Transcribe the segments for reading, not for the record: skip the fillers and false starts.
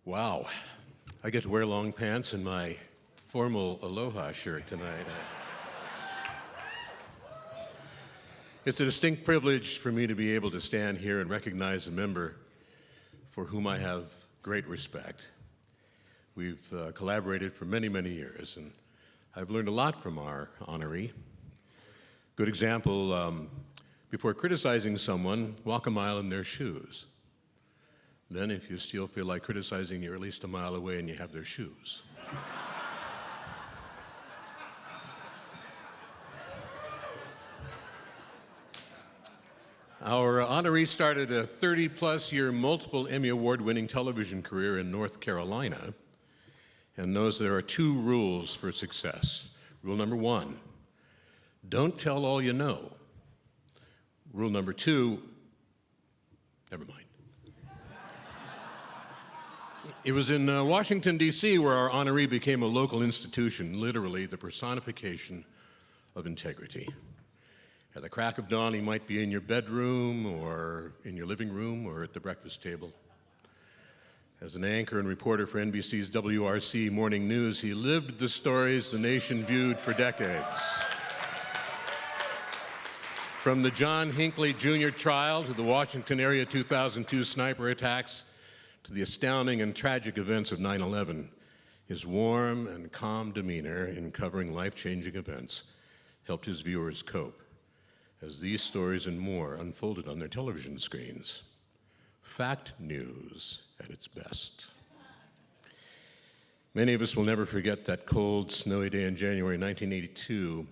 Wow, I get to wear long pants and my formal aloha shirt tonight. It's a distinct privilege for me to be able to stand here and recognize a member for whom I have great respect. We've collaborated for many, many years, and I've learned a lot from our honoree. Good example, before criticizing someone, walk a mile in their shoes. Then, if you still feel like criticizing, you're at least a mile away and you have their shoes. Our honoree started a 30-plus year multiple Emmy Award-winning television career in North Carolina and knows there are two rules for success. Rule number one, don't tell all you know. Rule number two, never mind. It was in Washington, D.C. where our honoree became a local institution, literally the personification of integrity. At the crack of dawn, he might be in your bedroom or in your living room or at the breakfast table. As an anchor and reporter for NBC's WRC Morning News, he lived the stories the nation viewed for decades. From the John Hinckley Jr. trial to the Washington area 2002 sniper attacks to the astounding and tragic events of 9/11, his warm and calm demeanor in covering life-changing events helped his viewers cope as these stories and more unfolded on their television screens. Fact news at its best. Many of us will never forget that cold, snowy day in January 1982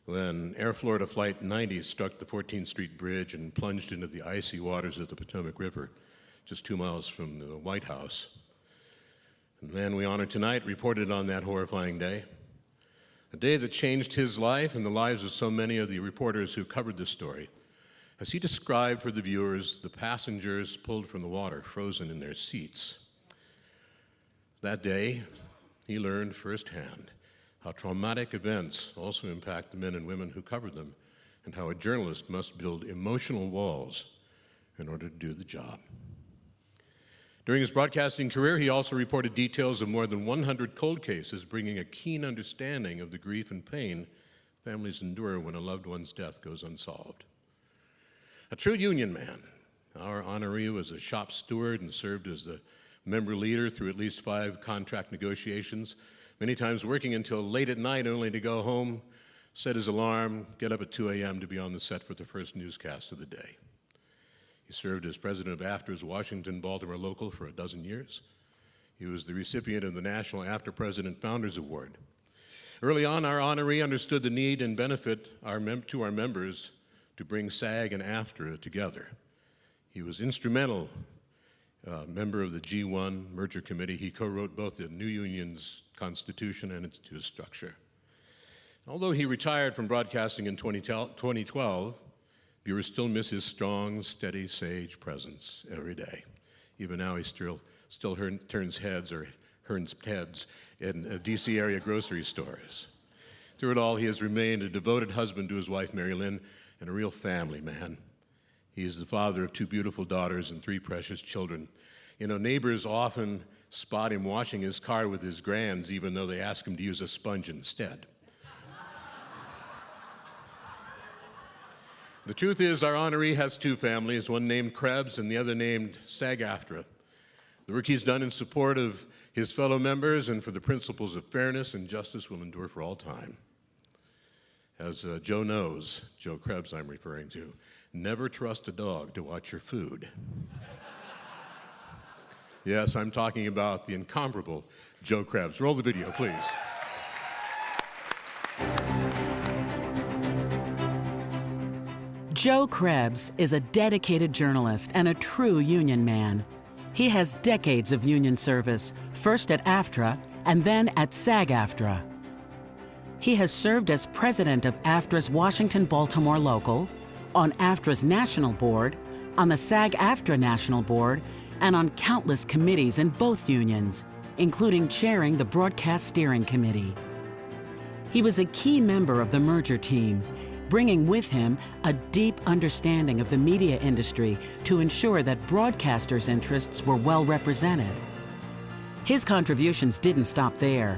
when Air Florida Flight 90 struck the 14th Street Bridge and plunged into the icy waters of the Potomac River, just 2 miles from the White House. And the man we honor tonight reported on that horrifying day, a day that changed his life and the lives of so many of the reporters who covered this story. As he described for the viewers, the passengers pulled from the water, frozen in their seats. That day, he learned firsthand how traumatic events also impact the men and women who covered them, and how a journalist must build emotional walls in order to do the job. During his broadcasting career, he also reported details of more than 100 cold cases, bringing a keen understanding of the grief and pain families endure when a loved one's death goes unsolved. A true union man, our honoree was a shop steward and served as the member leader through at least 5 contract negotiations, many times working until late at night only to go home, set his alarm, get up at 2 a.m. to be on the set for the first newscast of the day. He served as president of AFTRA's Washington-Baltimore local for 12 years. He was the recipient of the National AFTRA President Founders Award. Early on, our honoree understood the need and benefit to our members to bring SAG and AFTRA together. He was instrumental member of the G1 merger committee. He co-wrote both the new union's constitution and its due structure. Although he retired from broadcasting in 2012, viewers still miss his strong, steady, sage presence every day. Even now, he still turns heads in DC area grocery stores. Through it all, he has remained a devoted husband to his wife, Mary Lynn, and a real family man. He is the father of 2 beautiful daughters and 3 precious children. You know, neighbors often spot him washing his car with his grands, even though they ask him to use a sponge instead. The truth is, our honoree has 2 families, one named Krebs and the other named SAG-AFTRA. The work he's done in support of his fellow members and for the principles of fairness and justice will endure for all time. As Joe knows, Joe Krebs I'm referring to, never trust a dog to watch your food. Yes, I'm talking about the incomparable Joe Krebs. Roll the video, please. Joe Krebs is a dedicated journalist and a true union man. He has decades of union service, first at AFTRA and then at SAG-AFTRA. He has served as president of AFTRA's Washington-Baltimore local, on AFTRA's national board, on the SAG-AFTRA national board, and on countless committees in both unions, including chairing the Broadcast Steering Committee. He was a key member of the merger team, bringing with him a deep understanding of the media industry to ensure that broadcasters' interests were well represented. His contributions didn't stop there.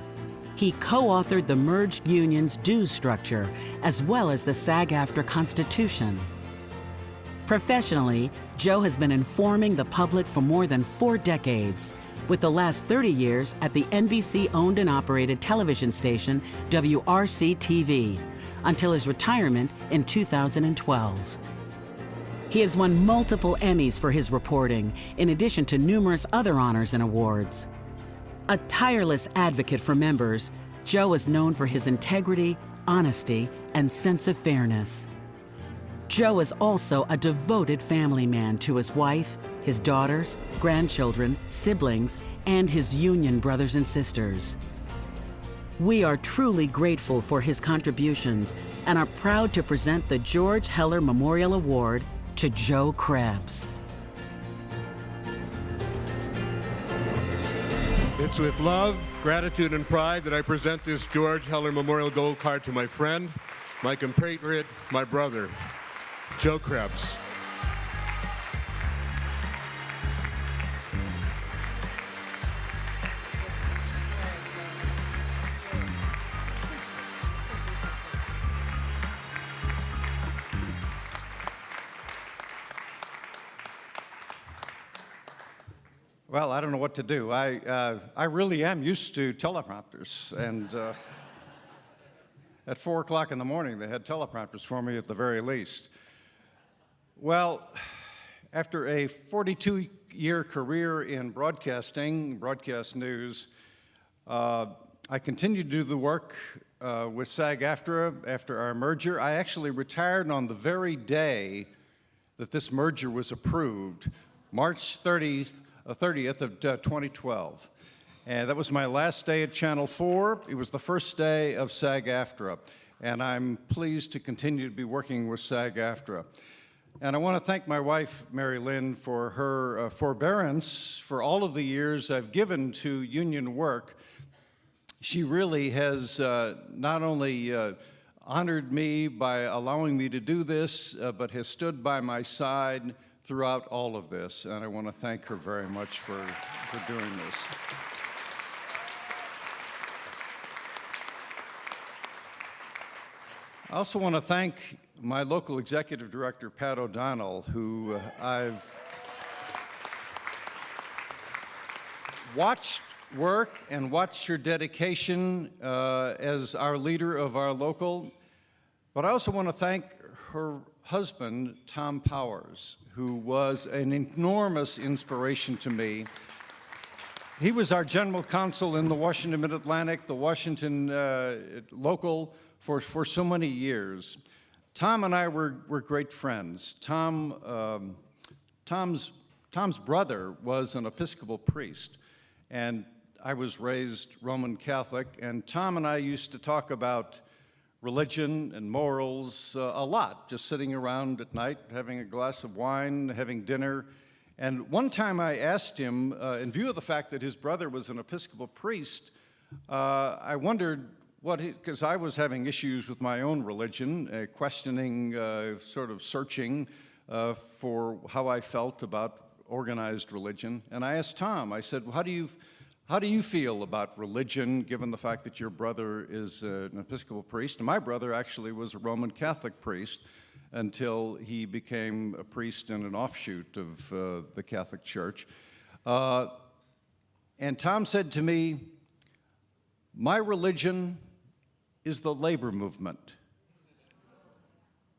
He co-authored the merged union's dues structure, as well as the SAG-AFTRA Constitution. Professionally, Joe has been informing the public for more than 4 decades, with the last 30 years at the NBC-owned and operated television station WRC-TV, until his retirement in 2012. He has won multiple Emmys for his reporting, in addition to numerous other honors and awards. A tireless advocate for members, Joe is known for his integrity, honesty, and sense of fairness. Joe is also a devoted family man to his wife, his daughters, grandchildren, siblings, and his union brothers and sisters. We are truly grateful for his contributions and are proud to present the George Heller Memorial Award to Joe Krebs. It's with love, gratitude, and pride that I present this George Heller Memorial Gold Card to my friend, my compatriot, my brother, Joe Krebs. Well, I don't know what to do. I really am used to teleprompters, and at 4 o'clock in the morning, they had teleprompters for me at the very least. Well, after a 42-year career in broadcasting, broadcast news, I continued to do the work with SAG-AFTRA after our merger. I actually retired on the very day that this merger was approved, March 30th of 2012. And that was my last day at Channel 4. It was the first day of SAG-AFTRA. And I'm pleased to continue to be working with SAG-AFTRA. And I want to thank my wife, Mary Lynn, for her forbearance for all of the years I've given to union work. She really has not only honored me by allowing me to do this, but has stood by my side throughout all of this, and I want to thank her very much for doing this. I also want to thank my local executive director, Pat O'Donnell, who I've watched work and watched her dedication as our leader of our local, but I also want to thank her husband, Tom Powers, who was an enormous inspiration to me. He was our general counsel in the Washington Mid-Atlantic, the Washington local, for so many years. Tom and I were great friends. Tom's brother was an Episcopal priest, and I was raised Roman Catholic, and Tom and I used to talk about religion and morals a lot, just sitting around at night, having a glass of wine, having dinner. And one time I asked him, in view of the fact that his brother was an Episcopal priest, I wondered because I was having issues with my own religion, questioning, sort of searching for how I felt about organized religion. And I asked Tom, I said, well, how do you feel about religion, given the fact that your brother is an Episcopal priest? And my brother actually was a Roman Catholic priest until he became a priest in an offshoot of the Catholic Church. And Tom said to me, my religion is the labor movement.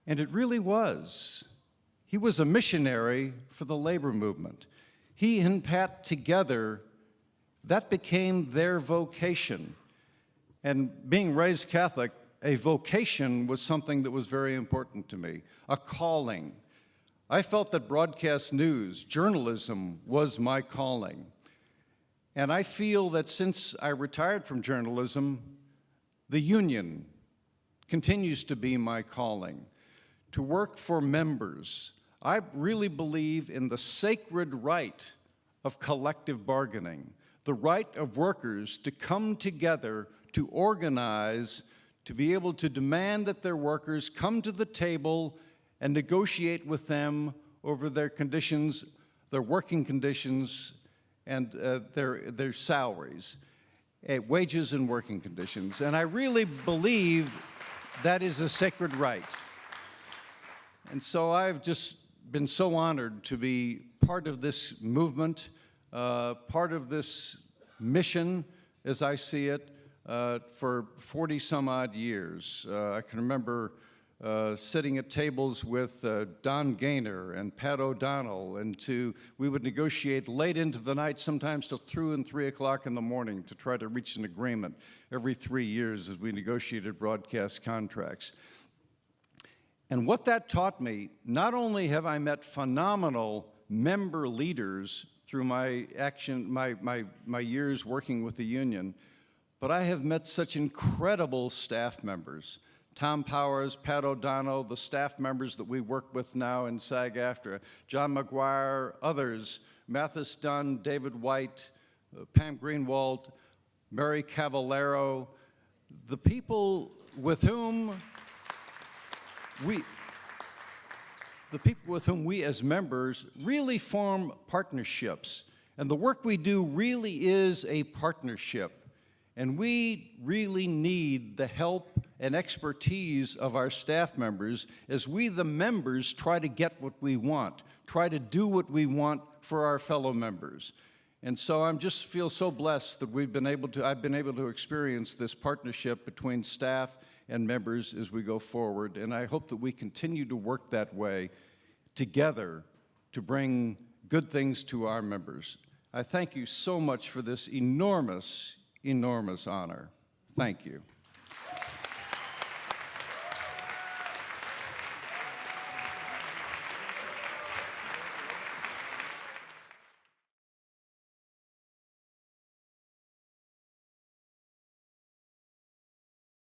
And it really was. He was a missionary for the labor movement. He and Pat together, that became their vocation. And being raised Catholic, a vocation was something that was very important to me, a calling. I felt that broadcast news, journalism, was my calling. And I feel that since I retired from journalism, the union continues to be my calling, to work for members. I really believe in the sacred right of collective bargaining, the right of workers to come together, to organize, to be able to demand that their workers come to the table and negotiate with them over their conditions, their working conditions, and their salaries, wages and working conditions. And I really believe that is a sacred right. And so I've just been so honored to be part of this movement, part of this mission, as I see it, for 40 some odd years. I can remember sitting at tables with Don Gaynor and Pat O'Donnell, and we would negotiate late into the night, sometimes till 2 and 3 o'clock in the morning, to try to reach an agreement every 3 years as we negotiated broadcast contracts. And what that taught me, not only have I met phenomenal member leaders through my years working with the union, but I have met such incredible staff members. Tom Powers, Pat O'Donnell, the staff members that we work with now in SAG-AFTRA, John McGuire, others, Mathis Dunn, David White, Pam Greenwald, Mary Cavallero, the people with whom we as members really form partnerships. And the work we do really is a partnership. And we really need the help and expertise of our staff members as we, the members, try to get what we want, try to do what we want for our fellow members. And so I just feel so blessed that I've been able to experience this partnership between staff and members as we go forward. And I hope that we continue to work that way together to bring good things to our members. I thank you so much for this enormous, enormous honor. Thank you.